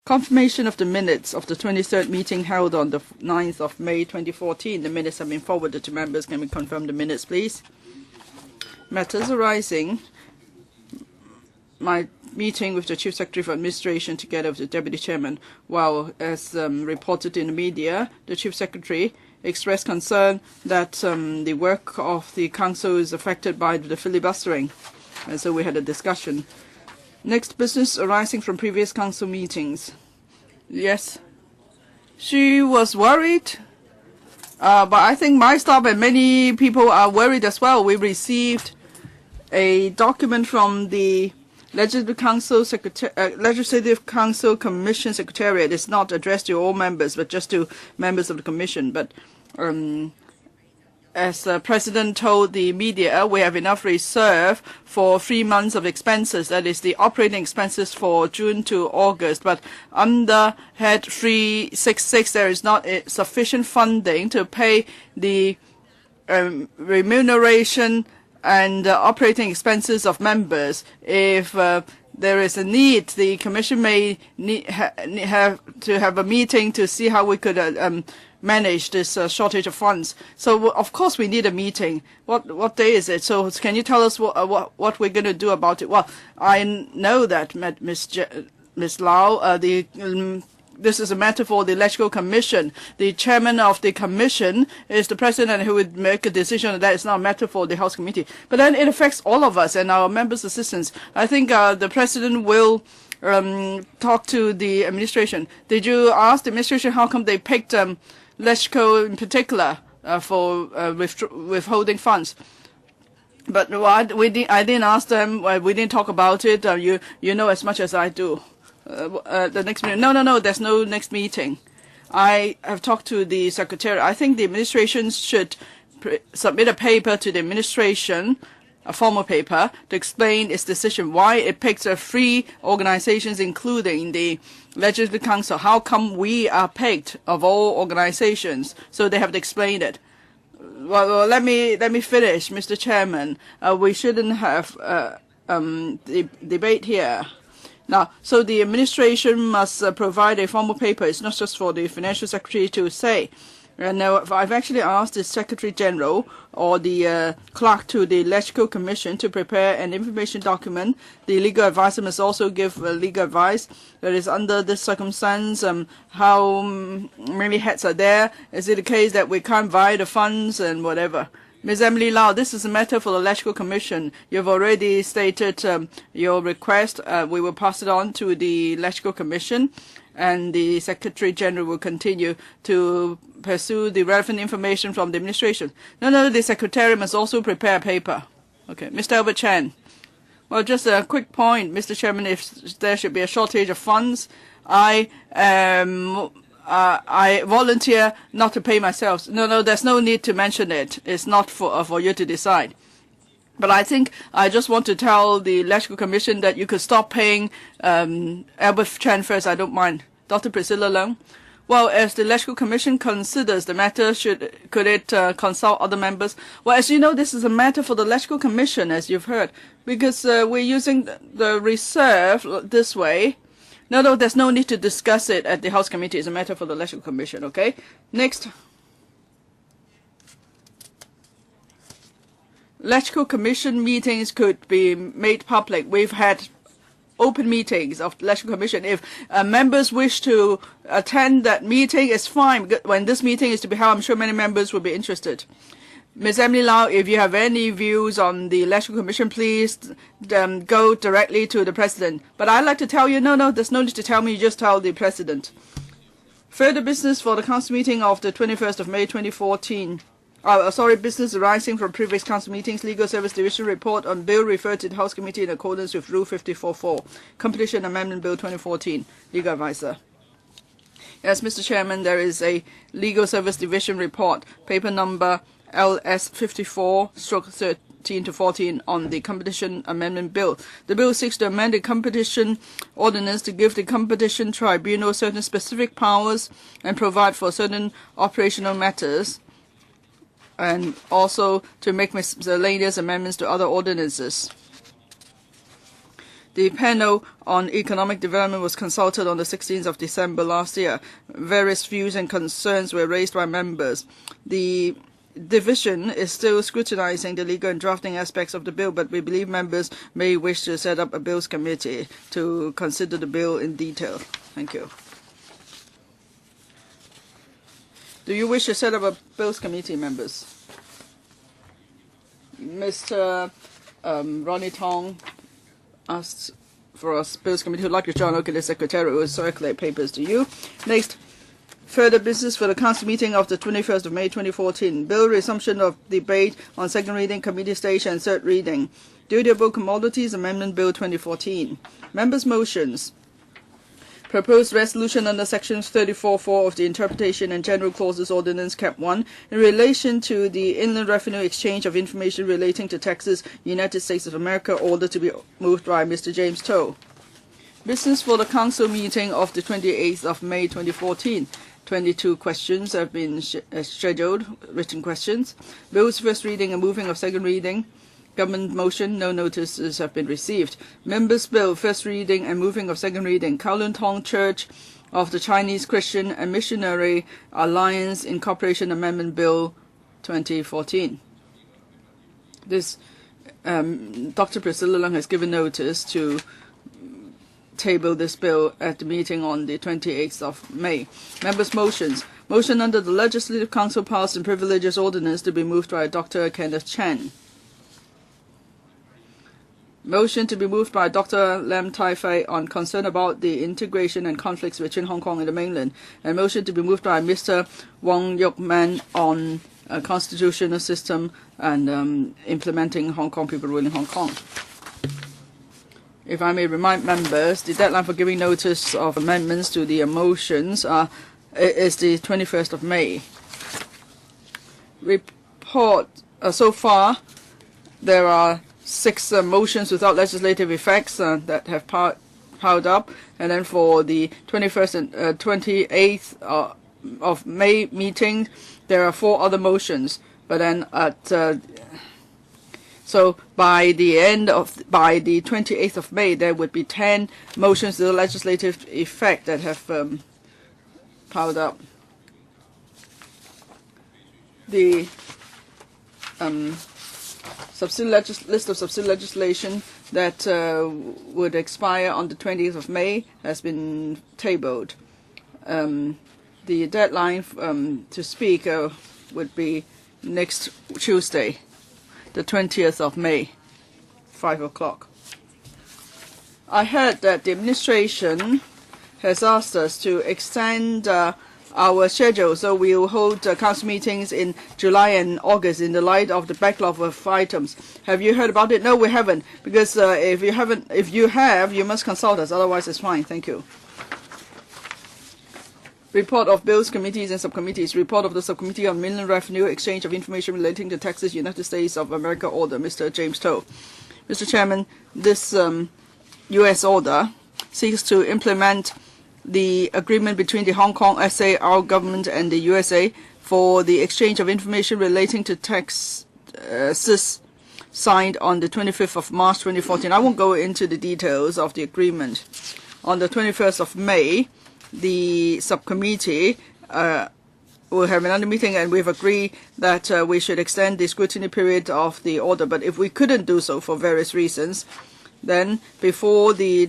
Confirmation of the minutes of the 23rd meeting held on the 9th of May 2014. The minutes have been forwarded to members. Can we confirm the minutes, please? Matters arising. My meeting with the Chief Secretary for Administration together with the Deputy Chairman. While, as reported in the media, the Chief Secretary expressed concern that the work of the Council is affected by the filibustering. And so we had a discussion. Next, business arising from previous Council meetings. Yes, she was worried, but I think my staff and many people are worried as well. We received a document from the Legislative Council Commission Secretariat. It's not addressed to all members, but just to members of the Commission. But as the President told the media, we have enough reserve for 3 months of expenses. That is the operating expenses for June to August. But under Head 366, there is not sufficient funding to pay the remuneration and operating expenses of members. If there is a need, the Commission may have to have a meeting to see how we could manage this shortage of funds. So of course we need a meeting. What day is it? So can you tell us what we're going to do about it? Well, I know that Ms. Lau, this is a matter for the Electoral Commission. The chairman of the commission is the president who would make a decision. That is not a matter for the House Committee. But then it affects all of us and our members' assistants. I think the president will talk to the administration. Did you ask the administration how come they picked LegCo in particular for withholding funds? But I didn't ask them. We didn't talk about it. You know as much as I do. The next meeting? No. There's no next meeting. I have talked to the secretary. I think the administration should submit a paper to the administration, a formal paper, to explain its decision, why it picks 3 organizations, including the Legislative Council. How come we are picked of all organizations? So they have to explain it. Well, let me finish, Mr. Chairman. We shouldn't have the debate here. Now, so the administration must provide a formal paper. It's not just for the Financial Secretary to say. And I've actually asked the Secretary General or the clerk to the Electoral Commission to prepare an information document. The legal advisor must also give legal advice. That is, under this circumstance, how many heads are there? Is it the case that we can't buy the funds and whatever? Ms. Emily Lau, this is a matter for the Electoral Commission. You've already stated your request. We will pass it on to the Electoral Commission, and the Secretary General will continue to pursue the relevant information from the administration. No, the Secretary must also prepare a paper. Okay, Mr. Albert Chan. Well, just a quick point, Mr. Chairman. If there should be a shortage of funds, I volunteer not to pay myself. No, there's no need to mention it. It's not for you to decide. But I think I just want to tell the Electoral Commission that you could stop paying Albert Chan first. I don't mind. Dr. Priscilla Leung. Well, as the Electoral Commission considers the matter, could it consult other members? Well, as you know, this is a matter for the Electoral Commission, as you've heard, because we're using the reserve this way. No, there's no need to discuss it at the House Committee. It's a matter for the Electoral Commission, okay? Next. Electoral Commission meetings could be made public. We've had open meetings of the Electoral Commission. If members wish to attend that meeting, it's fine. When this meeting is to be held, I'm sure many members will be interested. Ms. Emily Lau, if you have any views on the Electoral Commission, please go directly to the President. But I'd like to tell you, no, there's no need to tell me, you just tell the President. Further business for the Council meeting of the 21st of May 2014. Business arising from previous Council meetings. Legal Service Division report on bill referred to the House Committee in accordance with Rule 54.4. Competition Amendment Bill 2014. Legal Advisor. Yes, Mr. Chairman, there is a Legal Service Division report, paper number LS 54/13-14 on the Competition Amendment Bill. The bill seeks to amend the Competition Ordinance to give the Competition Tribunal certain specific powers and provide for certain operational matters, and also to make miscellaneous amendments to other ordinances. The panel on economic development was consulted on the 16th of December last year. Various views and concerns were raised by members. The division is still scrutinizing the legal and drafting aspects of the bill, but we believe members may wish to set up a bills committee to consider the bill in detail. Thank you. Do you wish to set up a bills committee, members? Mr. Ronnie Tong asked for a bills committee who'd like to join. Okay, the secretary will circulate papers to you. Next, further business for the council meeting of the 21st of May 2014. Bill resumption of debate on second reading, committee stage and third reading. Dutiable Commodities Amendment Bill 2014. Members' motions. Proposed resolution under Section 34(4) of the Interpretation and General Clauses Ordinance Cap 1 in relation to the Inland Revenue Exchange of Information relating to taxes, United States of America, order to be moved by Mr. James TO. Business for the Council meeting of the 28th of May 2014. 22 questions have been scheduled, written questions. Bills first reading and moving of second reading. Government motion, no notices have been received. Members' bill, first reading and moving of second reading. Kowloon Tong Church of the Chinese Christian and Missionary Alliance Incorporation Amendment Bill 2014. This Dr. Priscilla Leung has given notice to table this bill at the meeting on the 28th of May. Members' motions. Motion under the Legislative Council Powers and Privileges Ordinance to be moved by Dr. Kenneth Chan. Motion to be moved by Dr. Lam Tai Fei on concern about the integration and conflicts between Hong Kong and the mainland. And motion to be moved by Mr. Wong Yok Man on a constitutional system and implementing Hong Kong people ruling Hong Kong. If I may remind members, the deadline for giving notice of amendments to the motions is the 21st of May. Report, so far there are 6 motions without legislative effects that have piled up, and then for the 21st and 28th of May meeting, there are 4 other motions. But then so by the 28th of May, there would be 10 motions with legislative effect that have piled up. The list of subsidy legislation that would expire on the 20th of May has been tabled. The deadline to speak would be next Tuesday, the 20th of May, 5 o'clock. I heard that the administration has asked us to extend our schedule, so we will hold council meetings in July and August in the light of the backlog of items. Have you heard about it? No, we haven't, because if you have, you must consult us. Otherwise, it's fine. Thank you. Report of Bills Committees and Subcommittees. Report of the Subcommittee on Inland Revenue Exchange of Information relating to taxes, United States of America order. Mr. James TO. Mr. Chairman, this U.S. order seeks to implement the agreement between the Hong Kong SAR government and the USA for the exchange of information relating to taxes signed on the 25th of March 2014. I won't go into the details of the agreement. On the 21st of May, the subcommittee will have another meeting, and we've agreed that we should extend the scrutiny period of the order. But if we couldn't do so for various reasons, then before the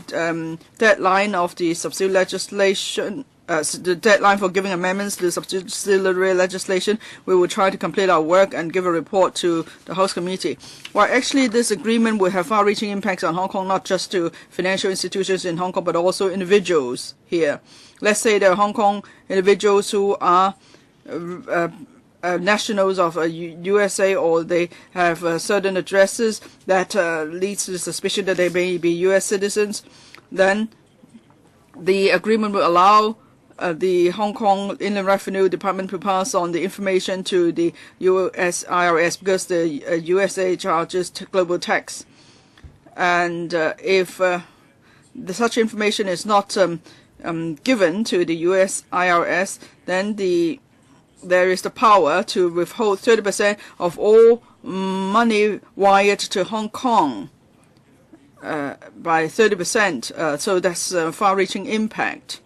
deadline of the subsidiary legislation, the deadline for giving amendments to the subsidiary legislation, we will try to complete our work and give a report to the House Committee. Well, actually, this agreement will have far-reaching impacts on Hong Kong, not just to financial institutions in Hong Kong, but also individuals here. Let's say there are Hong Kong individuals who are nationals of USA, or they have certain addresses that leads to the suspicion that they may be US citizens. Then the agreement will allow the Hong Kong Inland Revenue Department to pass on the information to the US IRS, because the USA charges global tax. And if such information is not given to the US IRS, then there is the power to withhold 30% of all money wired to Hong Kong by 30%. So that's a far-reaching impact.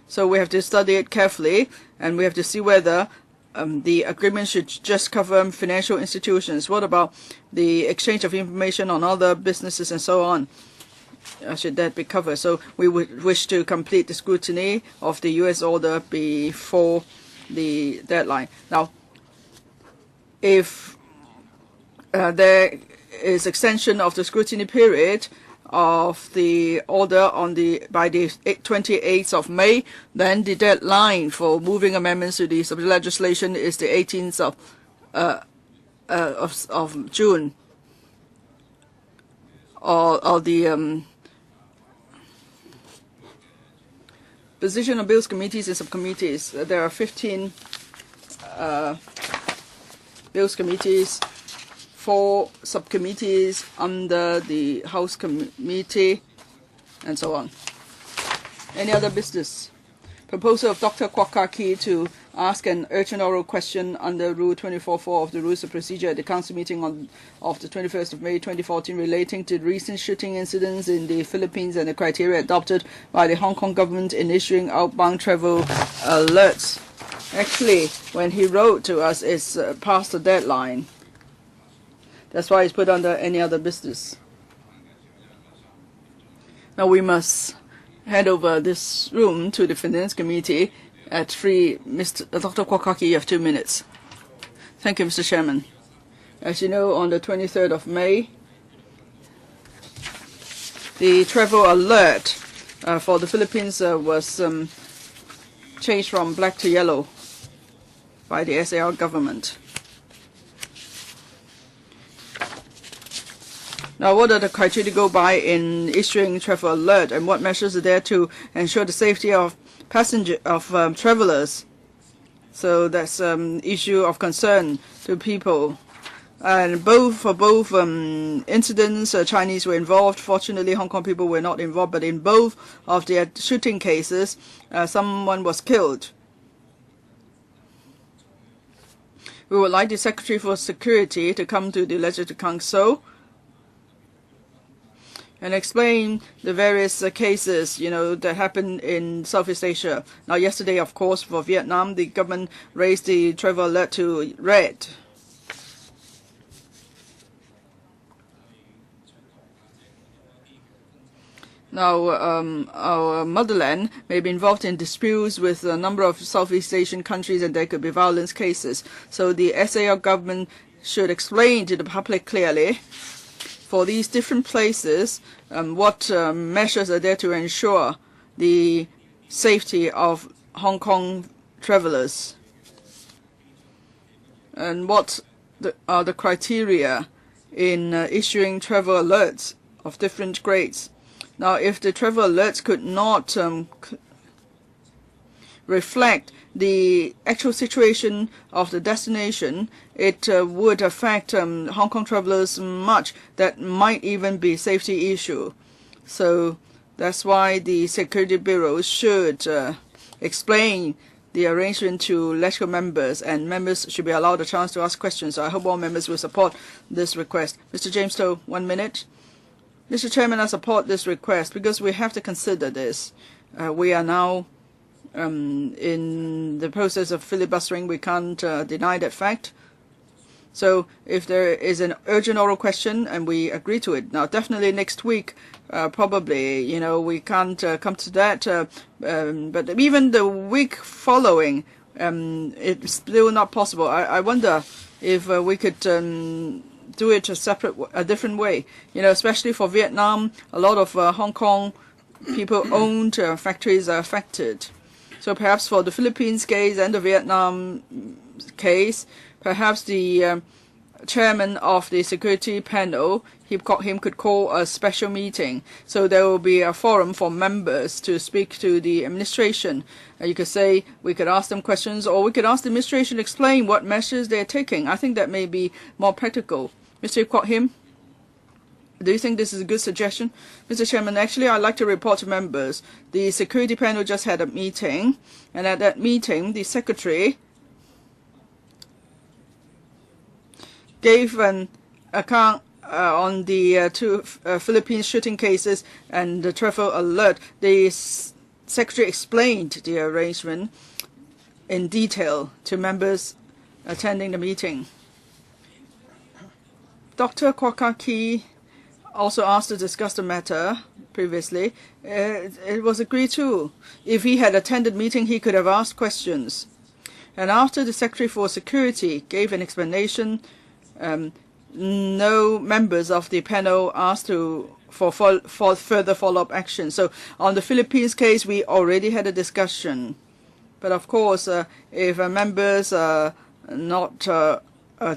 So we have to study it carefully, and we have to see whether the agreement should just cover financial institutions. What about the exchange of information on other businesses and so on? Should that be covered? So we would wish to complete the scrutiny of the U.S. order before the deadline. Now, if there is extension of the scrutiny period of the order by the 28th of May, then the deadline for moving amendments to the legislation is the 18th of June, or the position of bills committees and subcommittees. There are 15 bills committees, 4 subcommittees under the House Committee, and so on. Any other business? Proposal of Dr. Kwok Kar-ki to ask an urgent oral question under Rule 24.4 of the Rules of Procedure at the Council meeting of the 21st of May 2014 relating to recent shooting incidents in the Philippines and the criteria adopted by the Hong Kong government in issuing outbound travel alerts. Actually, when he wrote to us, it's past the deadline. That's why it's put under any other business. Now we must hand over this room to the Finance Committee at 3. Dr. Kwok Kar-ki, you have 2 minutes. Thank you, Mr. Chairman. As you know, on the 23rd of May, the travel alert for the Philippines was changed from black to yellow by the SAR government. Now, what are the criteria to go by in issuing travel alert, and what measures are there to ensure the safety of travelers? So that's issue of concern to people. And for both incidents, Chinese were involved. Fortunately, Hong Kong people were not involved, but in both of their shooting cases, someone was killed. We would like the Secretary for Security to come to the Legislative Council and explain the various cases, that happened in Southeast Asia. Now, yesterday, of course, for Vietnam, the government raised the travel alert to red. Now, our motherland may be involved in disputes with a number of Southeast Asian countries, and there could be violence cases. So the SAR government should explain to the public clearly, for these different places, what measures are there to ensure the safety of Hong Kong travelers, and what are the criteria in issuing travel alerts of different grades. Now, if the travel alerts could not reflect the actual situation of the destination, it would affect Hong Kong travelers much. That might even be a safety issue. So that's why the Security Bureau should explain the arrangement to legislative members, and members should be allowed a chance to ask questions. So I hope all members will support this request. Mr. James To, 1 minute. Mr. Chairman, I support this request because we have to consider this. We are now in the process of filibustering. We can't deny that fact. So if there is an urgent oral question and we agree to it, now definitely next week, probably, we can't come to that. But even the week following, it's still not possible. I wonder if we could do it a different way. Especially for Vietnam, a lot of Hong Kong people-owned factories are affected. So perhaps for the Philippines case and the Vietnam case, perhaps the chairman of the security panel, him could call a special meeting. So there will be a forum for members to speak to the administration. You could say we could ask them questions, or we could ask the administration to explain what measures they're taking. I think that may be more practical. Mr. Kwok Him, do you think this is a good suggestion? Mr. Chairman, actually, I'd like to report to members. The security panel just had a meeting, and at that meeting, the secretary gave an account on the two Philippines shooting cases and the travel alert, the Secretary explained the arrangement in detail to members attending the meeting. Dr. Kwakaki also asked to discuss the matter previously. It was agreed too. If he had attended meeting, he could have asked questions. And after the Secretary for Security gave an explanation, no members of the panel asked for further follow-up action. So on the Philippines case, we already had a discussion. But of course, if members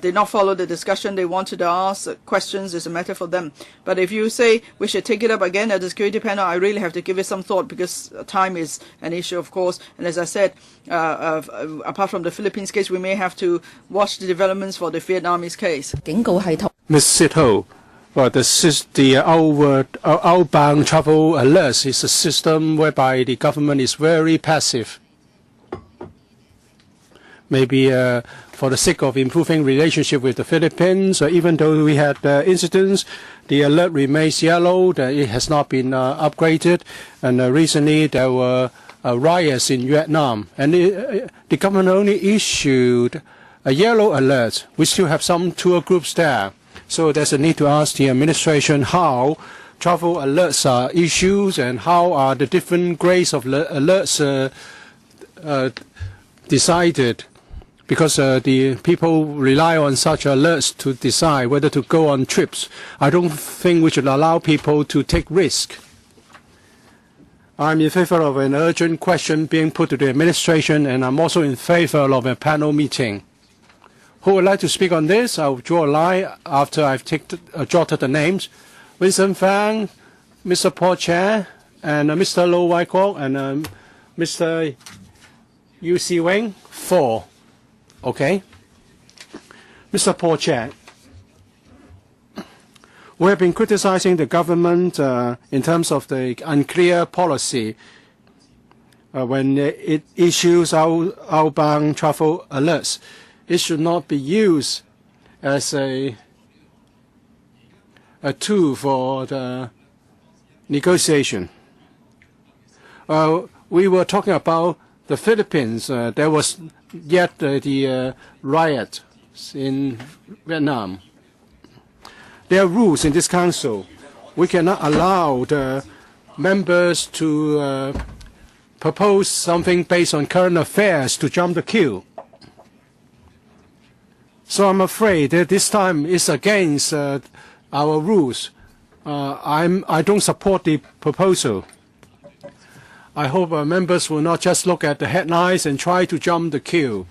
did not follow the discussion, they wanted to ask questions, it's a matter for them. But if you say we should take it up again at the security panel, I really have to give it some thought, because time is an issue, of course. And as I said, apart from the Philippines case, we may have to watch the developments for the Vietnamese case. Ms. To, well, the outbound travel alerts is a system whereby the government is very passive. Maybe for the sake of improving relationship with the Philippines, even though we had incidents, the alert remains yellow. It has not been upgraded. And recently there were riots in Vietnam, and the government only issued a yellow alert. We still have some tour groups there. So there's a need to ask the administration how travel alerts are issued and how are the different grades of alerts decided. Because the people rely on such alerts to decide whether to go on trips. I don't think we should allow people to take risk. I'm in favor of an urgent question being put to the administration, and I'm also in favor of a panel meeting. Who would like to speak on this? I'll draw a line after I've jotted the names. Vincent Fang, Mr. Paul Chair, and Mr. Low Wai Kwok, and Mr. Yu Si Wing. 4. Okay. Mr. Paul Chair, we have been criticizing the government in terms of the unclear policy when it issues outbound travel alerts. It should not be used as a tool for the negotiation. We were talking about the Philippines. There was yet the riot in Vietnam. There are rules in this council. We cannot allow the members to propose something based on current affairs to jump the queue. So I'm afraid that this time is against our rules. I don't support the proposal. I hope members will not just look at the headlines and try to jump the queue.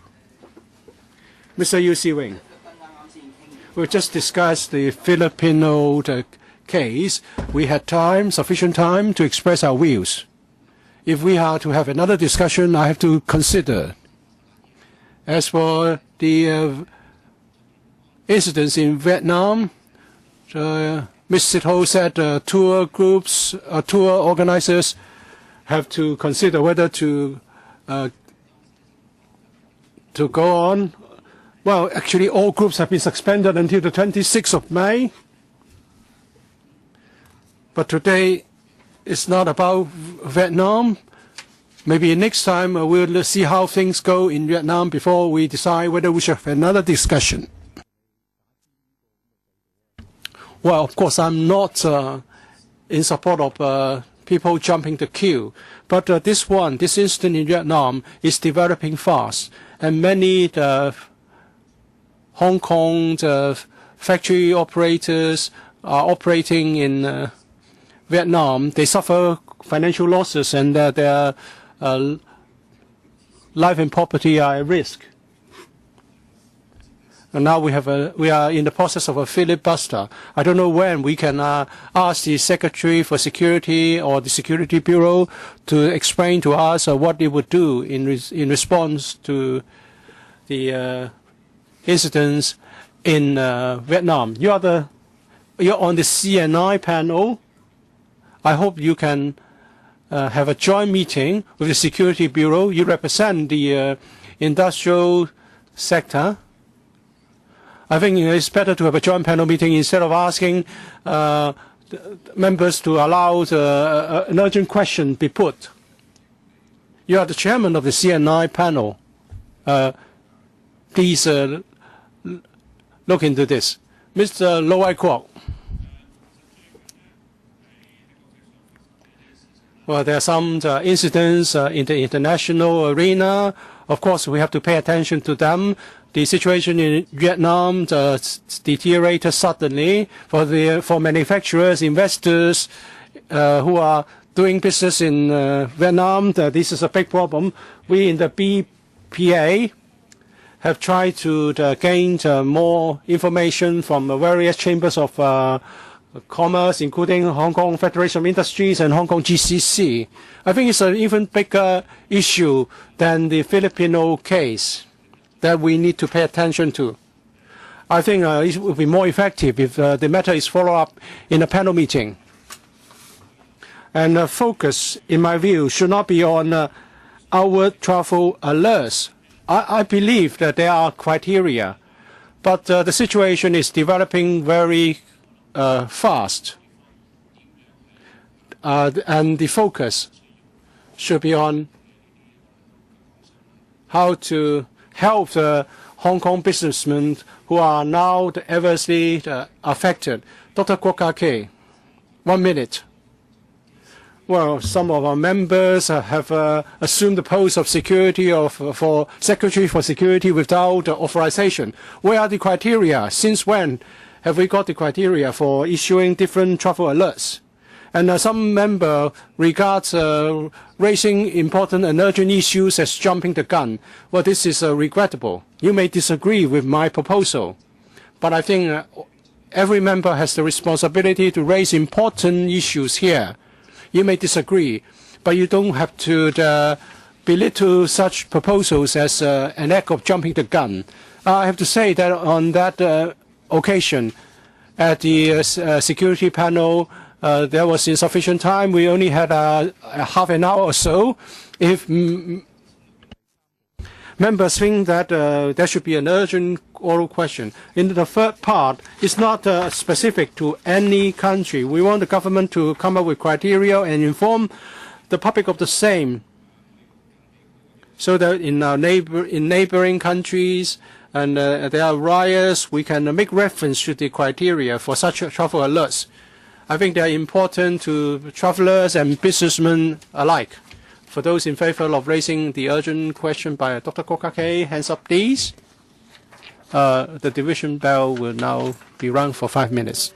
Mr. Yu Si Wing, we just discussed the Filipino case. We had sufficient time to express our views. If we are to have another discussion, I have to consider. As for the incidents in Vietnam, Ms. To said tour groups, tour organizers have to consider whether to go on. Well, actually, all groups have been suspended until the 26th of May. But today, it's not about Vietnam. Maybe next time we'll see how things go in Vietnam before we decide whether we should have another discussion. Well, of course, I'm not in support of people jumping the queue. But this incident in Vietnam is developing fast. And many Hong Kong factory operators are operating in Vietnam. They suffer financial losses, and their life and property are at risk. And now we are in the process of a filibuster. I don't know when we can ask the Secretary for Security or the Security Bureau to explain to us what they would do in response to the incidents in Vietnam. You're on the CNI panel. I hope you can have a joint meeting with the Security Bureau. You represent the industrial sector. I think it's better to have a joint panel meeting instead of asking members to allow an urgent question be put. You are the chairman of the CNI panel. Please look into this. Mr. Low Kwok. Well, there are some incidents in the international arena. Of course, we have to pay attention to them. The situation in Vietnam deteriorated suddenly for manufacturers, investors who are doing business in Vietnam. This is a big problem. We in the BPA have tried to gain more information from various chambers of commerce, including Hong Kong Federation of Industries and Hong Kong GCC. I think it's an even bigger issue than the Filipino case that we need to pay attention to. I think it would be more effective if the matter is followed up in a panel meeting. And focus, in my view, should not be on outward travel alerts. I believe that there are criteria, but the situation is developing very fast, and the focus should be on how to help the Hong Kong businessmen who are now adversely affected. Dr. Kwok Kake, 1 minute. Well, some of our members have assumed the post of security for Secretary for Security without authorization. Where are the criteria? Since when have we got the criteria for issuing different travel alerts? And some member regards raising important and urgent issues as jumping the gun. Well, this is regrettable. You may disagree with my proposal, but I think every member has the responsibility to raise important issues here. You may disagree, but you don't have to belittle such proposals as an act of jumping the gun. I have to say that on that occasion, at the security panel, there was insufficient time. We only had half an hour or so. If members think that there should be an urgent oral question. In the third part, it's not specific to any country. We want the government to come up with criteria and inform the public of the same, so that in our neighboring countries and there are riots, we can make reference to the criteria for such travel alerts. I think they are important to travelers and businessmen alike. For those in favor of raising the urgent question by Dr. Kwok Kake, hands up please. The division bell will now be rung for 5 minutes.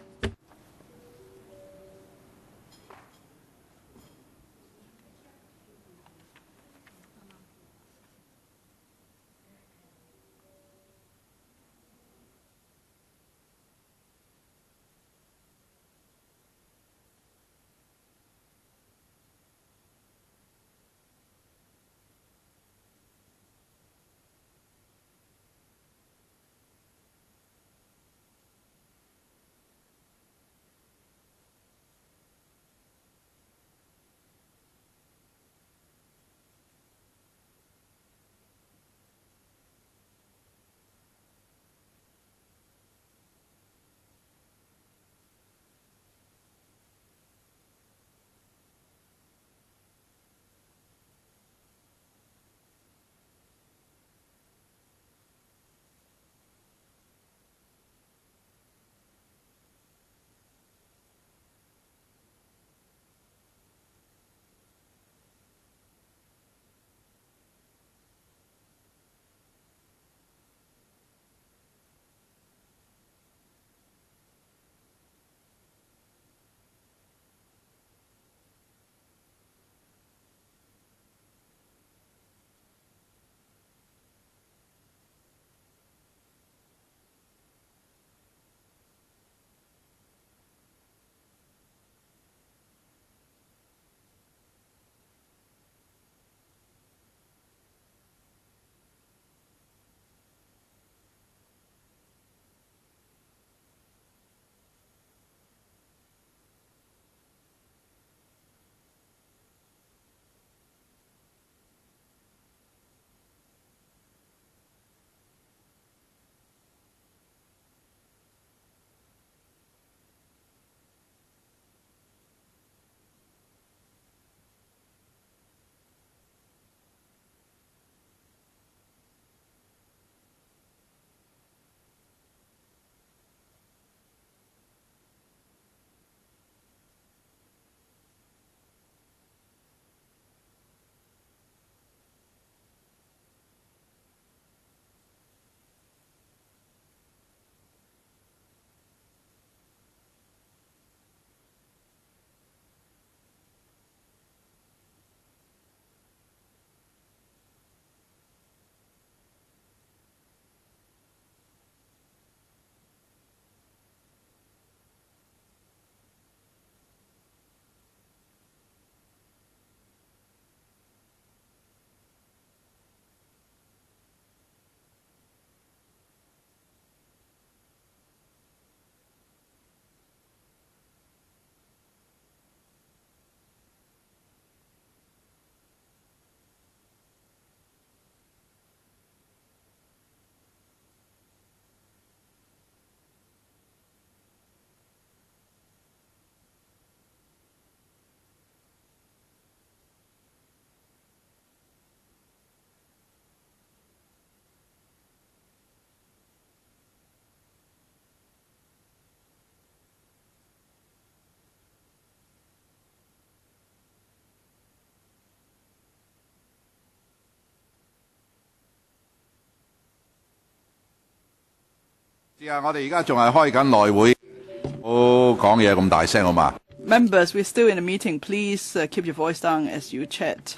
我哋而家仲係開緊內會，唔好講嘢咁大聲好嘛？ Members, we're still in a meeting. Please keep your voice down as you chat.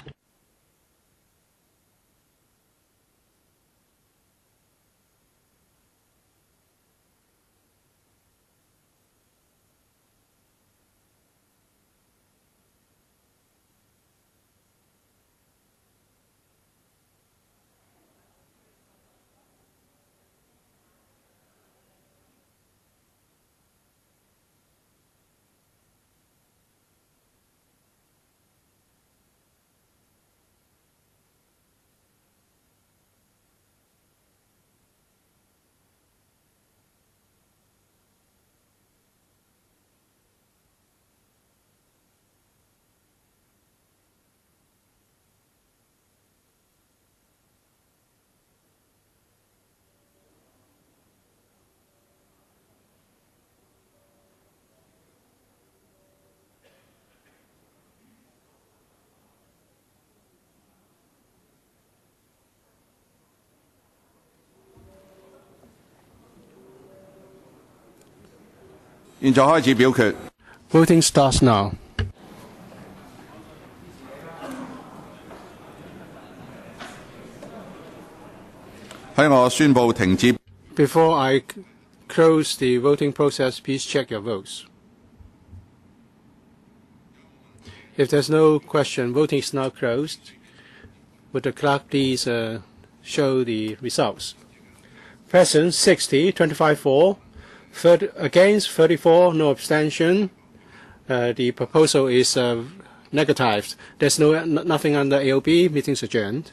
現在開始表決。 Voting starts now. 喺我宣布停止。 Before I close the voting process, please check your votes. If there's no question, voting is now closed. Would the clerk please show the results? Present 60, 25 for, 30, against 34, no abstention. The proposal is negatived. There's nothing under AOB. Meeting's adjourned.